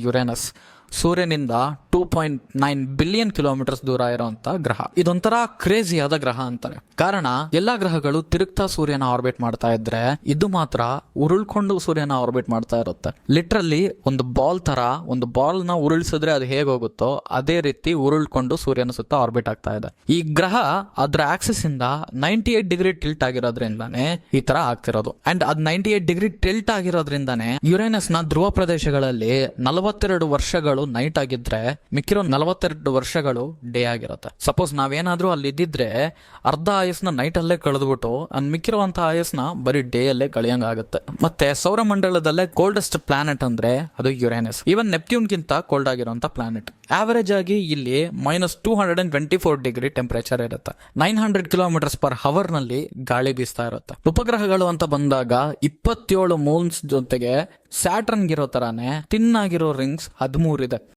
Uranus. ಸೂರ್ಯನಿಂದ 2.9 billion kilometres ದೂರ ಇರುವಂತ ಗ್ರಹ. ಇದೊಂಥರ ಕ್ರೇಜಿಯಾದ ಗ್ರಹ ಅಂತಾರೆ. ಕಾರಣ ಎಲ್ಲಾ ಗ್ರಹಗಳು ತಿರುಗ್ತಾ ಸೂರ್ಯನ ಆರ್ಬಿಟ್ ಮಾಡ್ತಾ ಇದ್ರೆ ಇದು ಮಾತ್ರ ಉರುಳ್ಕೊಂಡು ಸೂರ್ಯನ ಆರ್ಬಿಟ್ ಮಾಡ್ತಾ ಇರುತ್ತೆ. ಲಿಟ್ರಲಿ ಒಂದು ಬಾಲ್ ನ ಉರುಳಿಸಿದ್ರೆ ಅದು ಹೇಗೆ ಹೋಗುತ್ತೋ ಅದೇ ರೀತಿ ಉರುಳ್ಕೊಂಡು ಸೂರ್ಯನ ಸುತ್ತ ಆರ್ಬಿಟ್ ಆಗ್ತಾ ಇದೆ. ಈ ಗ್ರಹ ಅದ್ರ ಆಕ್ಸಿಸ್ ಇಂದ 98 ಡಿಗ್ರಿ ಟಿಲ್ಟ್ ಆಗಿರೋದ್ರಿಂದಾನೇ ಈ ತರ ಆಗ್ತಿರೋದು. ಅಂಡ್ ಅದ್ 98 ಡಿಗ್ರಿ ಟಿಲ್ಟ್ ಆಗಿರೋದ್ರಿಂದಾನೇ ಯುರೇನಸ್ ನ ಧ್ರುವ ಪ್ರದೇಶಗಳಲ್ಲಿ 42 ವರ್ಷಗಳು ನೈಟ್ ಆಗಿದ್ರೆ ಮಿಕ್ಕಿರೋ 42 ವರ್ಷಗಳು ಡೇ ಆಗಿರುತ್ತೆ. ಸಪೋಸ್ ನಾವೇನಾದ್ರೂ ಅಲ್ಲಿ ಇದ್ದಿದ್ರೆ ಅರ್ಧ ಆಯಸ್ನ ನೈಟ್ ಅಲ್ಲೇ ಕಳೆದ್ಬಿಟ್ಟು ಮಿಕ್ಕಿರುವಂತಹ ಆಯಸ್ನ ಬರೀ ಡೇ ಅಲ್ಲೇ ಕಳಿಯಂಗ ಆಗುತ್ತೆ. ಮತ್ತೆ ಸೌರಮಂಡಲದಲ್ಲೇ ಕೋಲ್ಡೆಸ್ಟ್ ಪ್ಲಾನೆಟ್ ಅಂದ್ರೆ ಅದು ಯುರೇನಸ್. ಈವನ್ ನೆಪ್ಟ್ಯೂನ್ ಗಿಂತ ಕೋಲ್ಡ್ ಆಗಿರುವಂತ ಪ್ಲಾನೆಟ್. ಆವರೇಜ್ ಆಗಿ ಇಲ್ಲಿ -224 ಡಿಗ್ರಿ ಟೆಂಪರೇಚರ್ ಇರುತ್ತೆ. 900 ಕಿಲೋಮೀಟರ್ಸ್ ಪರ್ ಅವರ್ ನಲ್ಲಿ ಗಾಳಿ ಬೀಸ್ತಾ ಇರುತ್ತೆ. ಉಪಗ್ರಹಗಳು ಅಂತ ಬಂದಾಗ 27 ಮೂನ್ಸ್ ಜೊತೆಗೆ ಸ್ಯಾಟರ್ನ್ ಗಿರೋ ತರಾನೇ ತಿನ್ ಆಗಿರೋ ರಿಂಗ್ಸ್ 13 ಇದೆ.